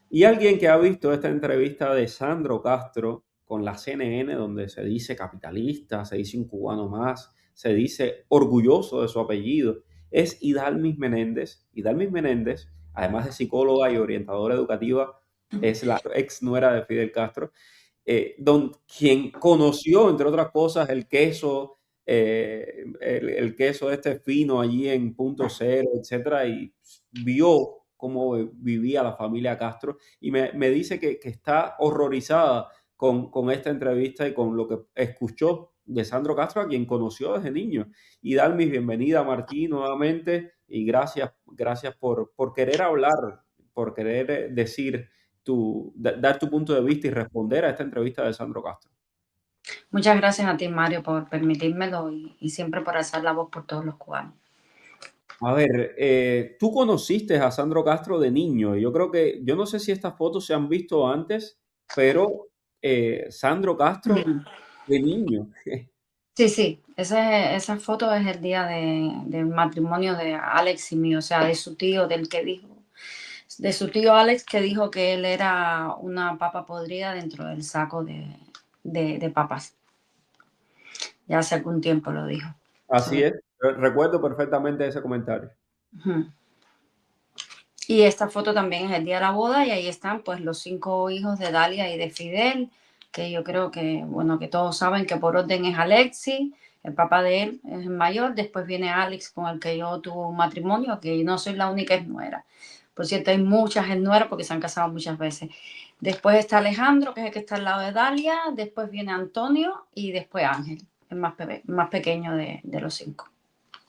Y alguien que ha visto esta entrevista de Sandro Castro con la CNN, donde se dice capitalista, se dice un cubano más, se dice orgulloso de su apellido, es Idalmis Menéndez. Idalmis Menéndez, además de psicóloga y orientadora educativa, es la ex nuera de Fidel Castro, quien conoció, entre otras cosas, el queso, el queso este fino allí en Punto Cero, etcétera, y vio cómo vivía la familia Castro y me dice que está horrorizada con esta entrevista y con lo que escuchó de Sandro Castro, a quien conoció desde niño. Y dar mi bienvenida a Martí nuevamente y gracias por querer hablar, por querer decir dar tu punto de vista y responder a esta entrevista de Sandro Castro. Muchas gracias a ti, Mario, por permitírmelo y siempre por alzar la voz por todos los cubanos. A ver, tú conociste a Sandro Castro de niño. Yo creo que, yo no sé si estas fotos se han visto antes, pero Sandro Castro Mm. de niño. Sí, sí, esa foto es el día del matrimonio de Alex y mío, o sea, de su tío, de su tío Alex que dijo que él era una papa podrida dentro del saco de papas. Ya hace algún tiempo lo dijo. Así Sobre- es, recuerdo perfectamente ese comentario. Ujú. Y esta foto también es el día de la boda y ahí están pues los 5 hijos de Dalia y de Fidel, que yo creo que, bueno, que todos saben que por orden es Alexis, el papá de él es el mayor, después viene Alex con el que yo tuve un matrimonio, que no soy la única esnuera. Por cierto, hay muchas esnueras porque se han casado muchas veces. Después está Alejandro, que es el que está al lado de Dalia, después viene Antonio y después Ángel, el más pequeño de los 5.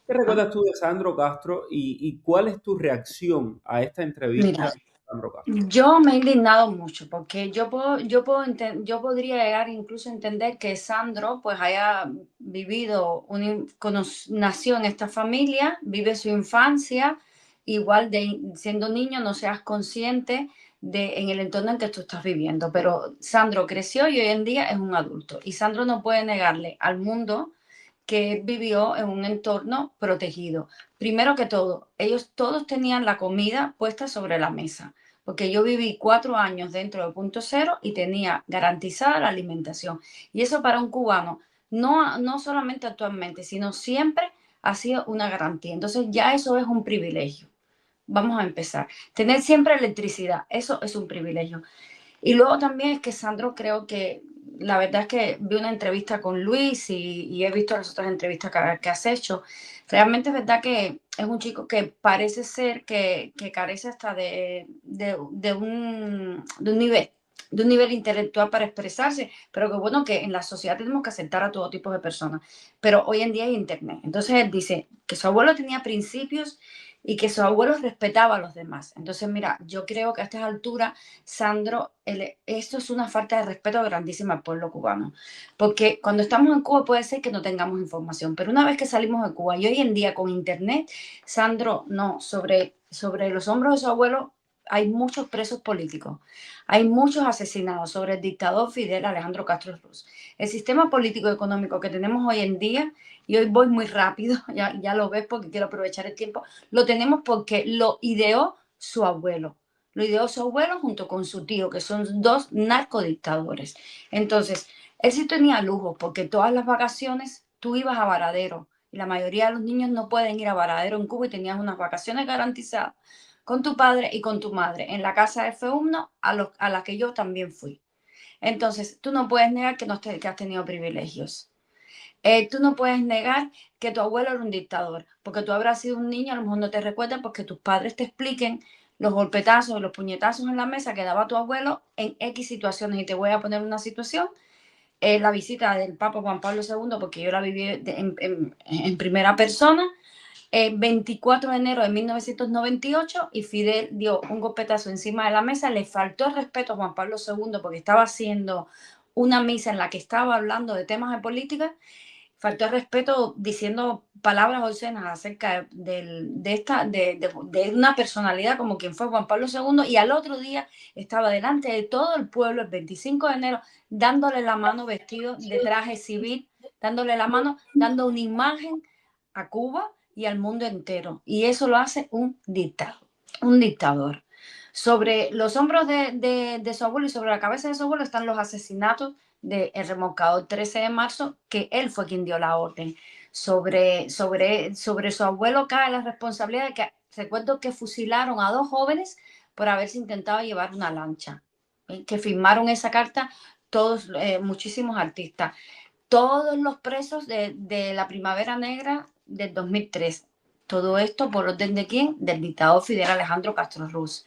¿Qué ¿No? recuerdas tú de Sandro Castro y cuál es tu reacción a esta entrevista Mira, de Sandro Castro? yo me he indignado mucho porque yo podría llegar incluso a entender que Sandro pues haya vivido, nació en esta familia, vive su infancia, igual de siendo niño no seas consciente de en el entorno en que tú estás viviendo, pero Sandro creció y hoy en día es un adulto y Sandro no puede negarle al mundo que él vivió en un entorno protegido. Primero que todo, ellos todos tenían la comida puesta sobre la mesa, porque yo viví 4 años dentro de Punto Cero y tenía garantizada la alimentación. Y eso para un cubano, no solamente actualmente, sino siempre ha sido una garantía. Entonces ya eso es un privilegio. Vamos a empezar. Tener siempre electricidad, eso es un privilegio. Y luego también es que Sandro creo que la verdad es que vi una entrevista con Luis y he visto las otras entrevistas que has hecho. Realmente es verdad que es un chico que parece ser que carece hasta de un nivel intelectual para expresarse, pero que bueno, que en la sociedad tenemos que aceptar a todo tipo de personas. Pero hoy en día hay internet. Entonces él dice que su abuelo tenía principios y que su abuelo respetaba a los demás. Entonces, mira, yo creo que a estas alturas Sandro, esto es una falta de respeto grandísima al pueblo cubano, porque cuando estamos en Cuba puede ser que no tengamos información, pero una vez que salimos de Cuba y hoy en día con internet, Sandro, no, sobre los hombros de su abuelo hay muchos presos políticos, hay muchos asesinados sobre el dictador Fidel Alejandro Castro Ruz. El sistema político y económico que tenemos hoy en día, y hoy voy muy rápido, ya lo ves porque quiero aprovechar el tiempo, lo tenemos porque lo ideó su abuelo. Lo ideó su abuelo junto con su tío, que son dos narcodictadores. Entonces, él sí tenía lujo, porque todas las vacaciones tú ibas a Varadero. Y la mayoría de los niños no pueden ir a Varadero en Cuba y tenías unas vacaciones garantizadas con tu padre y con tu madre en la casa de F1 a la que yo también fui. Entonces, tú no puedes negar que has tenido privilegios. Tú no puedes negar que tu abuelo era un dictador, porque tú habrás sido un niño, a lo mejor no te recuerdas, porque tus padres te expliquen los golpetazos, los puñetazos en la mesa que daba tu abuelo en X situaciones. Y te voy a poner una situación, la visita del Papa Juan Pablo II, porque yo la viví en primera persona, 24 de enero de 1998 y Fidel dio un golpetazo encima de la mesa, le faltó el respeto a Juan Pablo II porque estaba haciendo una misa en la que estaba hablando de temas de política, faltó el respeto diciendo palabras obscenas acerca de una personalidad como quien fue Juan Pablo II y al otro día estaba delante de todo el pueblo el 25 de enero dándole la mano vestido de traje civil, dándole la mano, dando una imagen a Cuba y al mundo entero. Y eso lo hace un dictador. Un dictador. Sobre los hombros de su abuelo y sobre la cabeza de su abuelo están los asesinatos del remolcador 13 de marzo, que él fue quien dio la orden. Sobre su abuelo cae la responsabilidad de que, recuerdo que fusilaron a 2 jóvenes por haberse intentado llevar una lancha, que firmaron esa carta todos, muchísimos artistas, todos los presos de la Primavera Negra del 2003. Todo esto por orden de quién? Del dictador Fidel Alejandro Castro Ruz.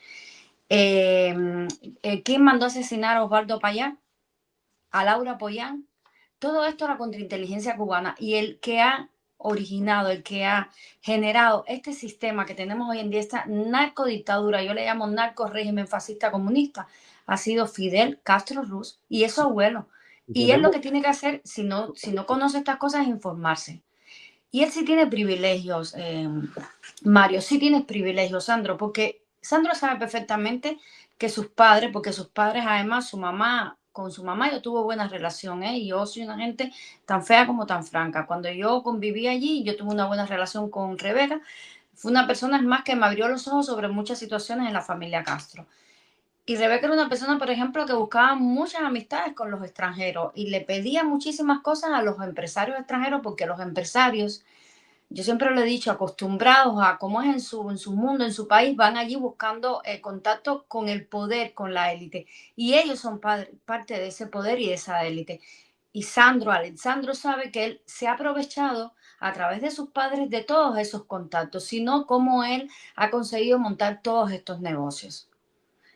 ¿Quién mandó a asesinar a Osvaldo Payán? A Laura Pollán. Todo esto la contrainteligencia cubana, y el que ha originado, el que ha generado este sistema que tenemos hoy en día, esta narcodictadura, yo le llamo narco régimen fascista comunista, ha sido Fidel Castro Ruz y es su abuelo. Y Y él lo tenemos, que tiene que hacer, si no conoce estas cosas, es informarse. Y él sí tiene privilegios, Mario, sí tienes privilegios, Sandro, porque Sandro sabe perfectamente que sus padres, porque sus padres además, con su mamá yo tuve buena relación, ¿eh? Y yo soy una gente tan fea como tan franca. Cuando yo conviví allí, yo tuve una buena relación con Rebeca. Fue una persona más que me abrió los ojos sobre muchas situaciones en la familia Castro. Y Rebeca era una persona, por ejemplo, que buscaba muchas amistades con los extranjeros y le pedía muchísimas cosas a los empresarios extranjeros, porque los empresarios, yo siempre lo he dicho, acostumbrados a cómo es en su mundo, en su país, van allí buscando contacto con el poder, con la élite. Y ellos son parte de ese poder y de esa élite. Y Alexandro sabe que él se ha aprovechado a través de sus padres de todos esos contactos, sino cómo él ha conseguido montar todos estos negocios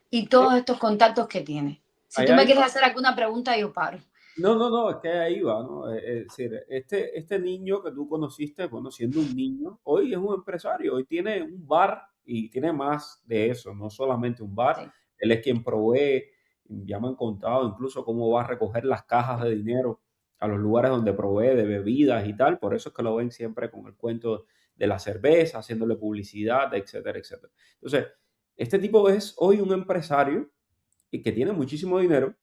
y todos estos contactos que tiene. Si tú allá me hay quieres hacer alguna pregunta, yo paro. No, no, no, es que ahí va, ¿no? Es decir, este niño que tú conociste, bueno, siendo un niño, hoy es un empresario, hoy tiene un bar y tiene más de eso, no solamente un bar. Sí. Él es quien provee, ya me han contado incluso cómo va a recoger las cajas de dinero a los lugares donde provee de bebidas y tal, por eso es que lo ven siempre con el cuento de la cerveza, haciéndole publicidad, etcétera, etcétera. Entonces, este tipo es hoy un empresario y que tiene muchísimo dinero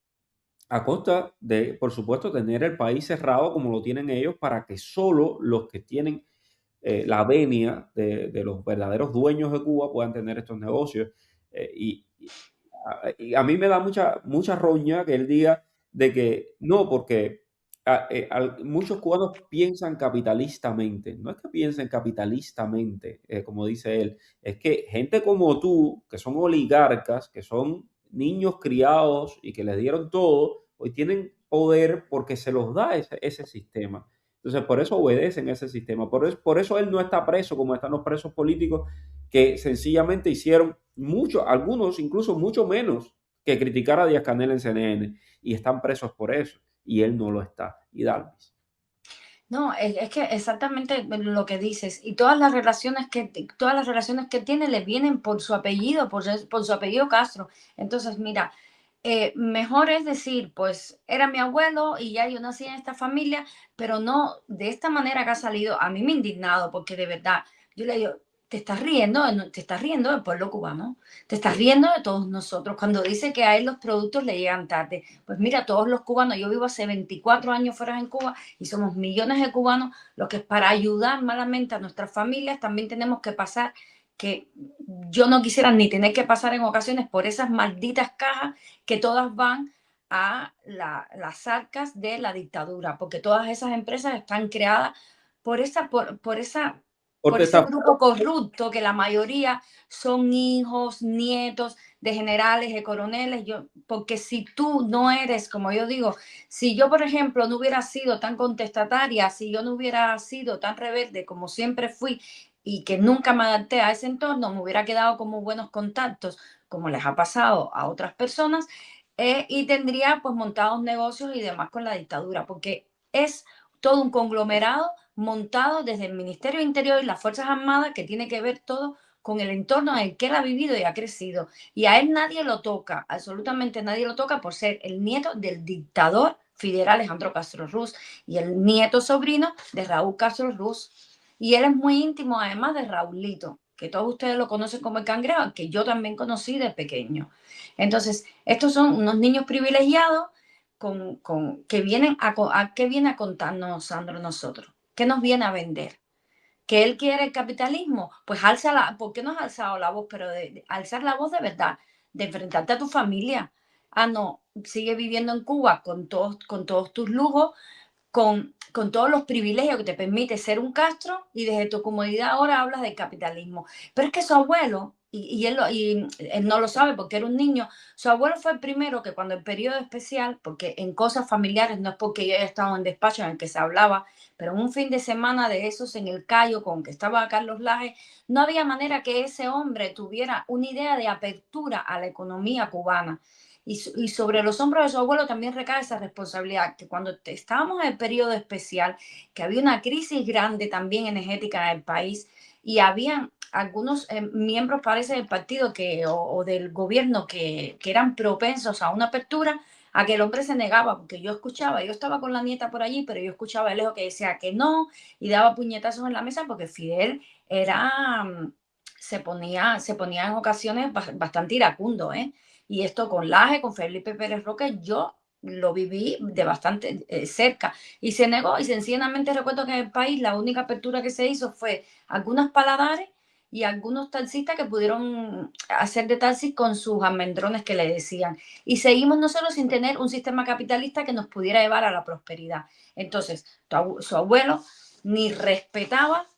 a costa de, por supuesto, tener el país cerrado como lo tienen ellos para que solo los que tienen la venia de los verdaderos dueños de Cuba puedan tener estos negocios. Y a mí me da mucha roña que él diga de que no, porque muchos cubanos piensan capitalistamente. No es que piensen capitalistamente, como dice él, es que gente como tú, que son oligarcas, que son niños criados y que les dieron todo, hoy tienen poder porque se los da ese sistema. Entonces, por eso obedecen ese sistema. Por eso él no está preso como están los presos políticos que sencillamente hicieron mucho, algunos incluso mucho menos que criticar a Díaz Canel en CNN y están presos por eso y él no lo está. Y Dalvis. No, es que exactamente lo que dices. Y todas las relaciones que tiene le vienen por su apellido, por su apellido Castro. Entonces, mira, mejor es decir, pues era mi abuelo y ya yo nací en esta familia, pero no de esta manera que ha salido. A mí me ha indignado porque de verdad, yo le digo, te estás riendo del pueblo cubano, te estás riendo de todos nosotros cuando dice que a él los productos le llegan tarde. Pues mira, todos los cubanos, yo vivo hace 24 años fuera en Cuba y somos millones de cubanos, lo que es para ayudar malamente a nuestras familias, también tenemos que pasar, que yo no quisiera ni tener que pasar en ocasiones por esas malditas cajas que todas van a las arcas de la dictadura, porque todas esas empresas están creadas por esa, por esa, por Porque ese está, grupo corrupto, que la mayoría son hijos, nietos de generales, de coroneles. Porque si tú no eres, como yo digo, si yo, por ejemplo, no hubiera sido tan contestataria, si yo no hubiera sido tan rebelde como siempre fui y que nunca me adapté a ese entorno, me hubiera quedado como buenos contactos, como les ha pasado a otras personas, y tendría pues montados negocios y demás con la dictadura, porque es todo un conglomerado montado desde el Ministerio de Interior y las Fuerzas Armadas que tiene que ver todo con el entorno en el que él ha vivido y ha crecido. Y a él nadie lo toca, absolutamente nadie lo toca por ser el nieto del dictador Fidel Alejandro Castro Ruz y el nieto sobrino de Raúl Castro Ruz. Y él es muy íntimo además de Raulito, que todos ustedes lo conocen como el cangrejo, que yo también conocí de pequeño. Entonces, estos son unos niños privilegiados que vienen ¿qué viene a contarnos, Sandro, nosotros? ¿Qué nos viene a vender? ¿Que él quiere el capitalismo? Pues ¿por qué no has alzado la voz? Pero de alzar la voz de verdad, de enfrentarte a tu familia. Ah, no, sigue viviendo en Cuba con todos tus lujos, con todos los privilegios que te permite ser un Castro y desde tu comodidad ahora hablas del capitalismo. Pero es que su abuelo, y él no lo sabe porque era un niño, su abuelo fue el primero que cuando el periodo especial, porque en cosas familiares no es porque yo haya estado en despacho en el que se hablaba, pero en un fin de semana de esos en el Cayo con que estaba Carlos Laje, no había manera que ese hombre tuviera una idea de apertura a la economía cubana. Y sobre los hombros de su abuelo también recae esa responsabilidad, que cuando estábamos en el periodo especial, que había una crisis grande también energética en el país y había algunos miembros, parece, del partido o del gobierno que eran propensos a una apertura, a que el hombre se negaba, porque yo escuchaba, yo estaba con la nieta por allí, pero yo escuchaba a lejos que decía que no y daba puñetazos en la mesa porque Fidel era, se ponía en ocasiones bastante iracundo, ¿eh? Y esto con Laje, con Felipe Pérez Roque, yo lo viví de bastante cerca. Y se negó y sencillamente recuerdo que en el país la única apertura que se hizo fue algunos paladares y algunos taxistas que pudieron hacer de taxi con sus almendrones que le decían. Y seguimos nosotros sin tener un sistema capitalista que nos pudiera llevar a la prosperidad. Entonces, su abuelo ni respetaba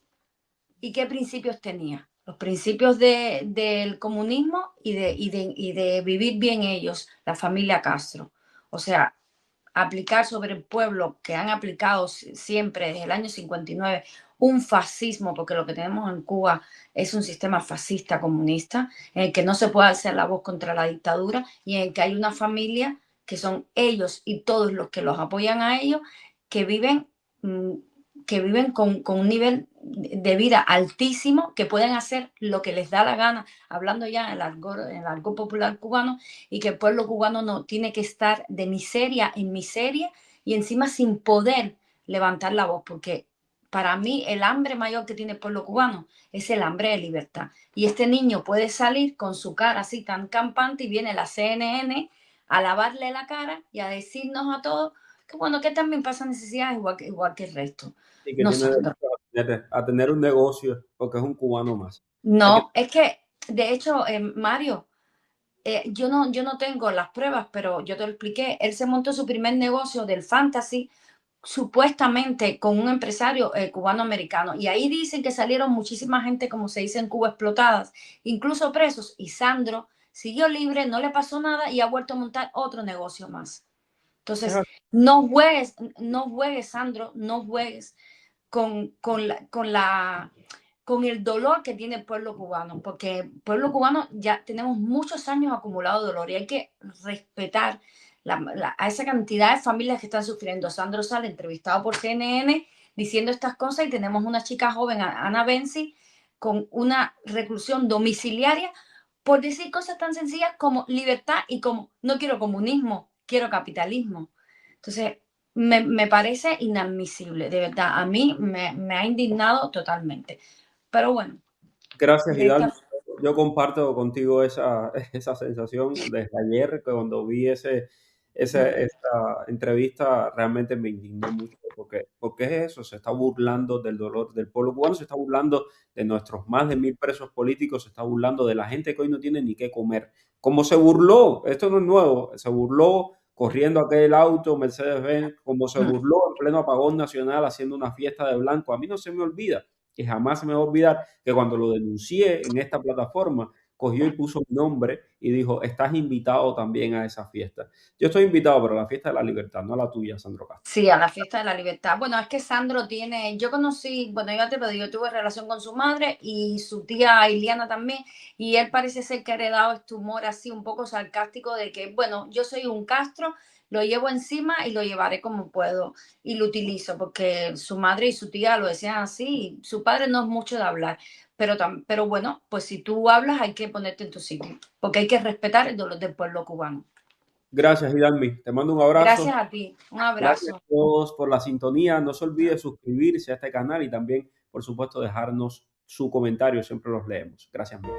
y qué principios tenía. Los principios del comunismo y de vivir bien ellos, la familia Castro. O sea, aplicar sobre el pueblo que han aplicado siempre desde el año 59 un fascismo, porque lo que tenemos en Cuba es un sistema fascista comunista, en el que no se puede hacer la voz contra la dictadura y en el que hay una familia que son ellos y todos los que los apoyan a ellos, que viven, mm, que viven con un nivel de vida altísimo, que pueden hacer lo que les da la gana, hablando ya en el argot popular cubano, y que el pueblo cubano no tiene que estar de miseria en miseria y encima sin poder levantar la voz, porque para mí el hambre mayor que tiene el pueblo cubano es el hambre de libertad. Y este niño puede salir con su cara así tan campante y viene la CNN a lavarle la cara y a decirnos a todos que bueno, que también pasa necesidades igual que el resto. Y que No, tiene Sandra. derecho a tener un negocio porque es un cubano más. Hay que No, es que de hecho, Mario, yo no tengo las pruebas, pero yo te lo expliqué. Él se montó su primer negocio del fantasy supuestamente con un empresario cubano-americano. Y ahí dicen que salieron muchísima gente, como se dice en Cuba, explotadas, incluso presos. Y Sandro siguió libre, no le pasó nada y ha vuelto a montar otro negocio más. es Entonces, así. no juegues, Sandro, no juegues con con el dolor que tiene el pueblo cubano, porque el pueblo cubano ya tenemos muchos años acumulado de dolor y hay que respetar a esa cantidad de familias que están sufriendo. Sandro sale entrevistado por CNN diciendo estas cosas y tenemos una chica joven, Ana Benzi, con una reclusión domiciliaria por decir cosas tan sencillas como libertad y como no quiero comunismo, quiero capitalismo. Entonces, me parece inadmisible, de verdad. A mí me ha indignado totalmente. Pero bueno, Gracias, de Hidalgo. esta... Yo comparto contigo esa, esa sensación desde ayer, que cuando vi esa entrevista realmente me indignó mucho, porque es eso, se está burlando del dolor del pueblo cubano, se está burlando de nuestros más de 1.000 presos políticos, se está burlando de la gente que hoy no tiene ni qué comer. Como se burló, esto no es nuevo, se burló corriendo aquel auto Mercedes-Benz, como se burló en pleno apagón nacional haciendo una fiesta de blanco. A mí no se me olvida, y jamás se me va a olvidar que cuando lo denuncié en esta plataforma, cogió y puso mi nombre y dijo, estás invitado también a esa fiesta. Yo estoy invitado, pero a la fiesta de la libertad, no a la tuya, Sandro Castro. Sí, a la fiesta de la libertad. Bueno, es que Sandro tiene, yo conocí, bueno, yo te lo digo, yo tuve relación con su madre y su tía Iliana también, y él parece ser que ha heredado este humor así un poco sarcástico de que, bueno, yo soy un Castro, lo llevo encima y lo llevaré como puedo y lo utilizo, porque su madre y su tía lo decían así, y su padre no es mucho de hablar, pero bueno, pues si tú hablas hay que ponerte en tu sitio, porque hay que respetar el dolor del pueblo cubano. Gracias, Hidalmi. Te mando un abrazo. Gracias a ti, un Gracias a abrazo. todos por la sintonía. No se olvide suscribirse a este canal y también, por supuesto, dejarnos su comentario. Siempre los leemos. Gracias, mil.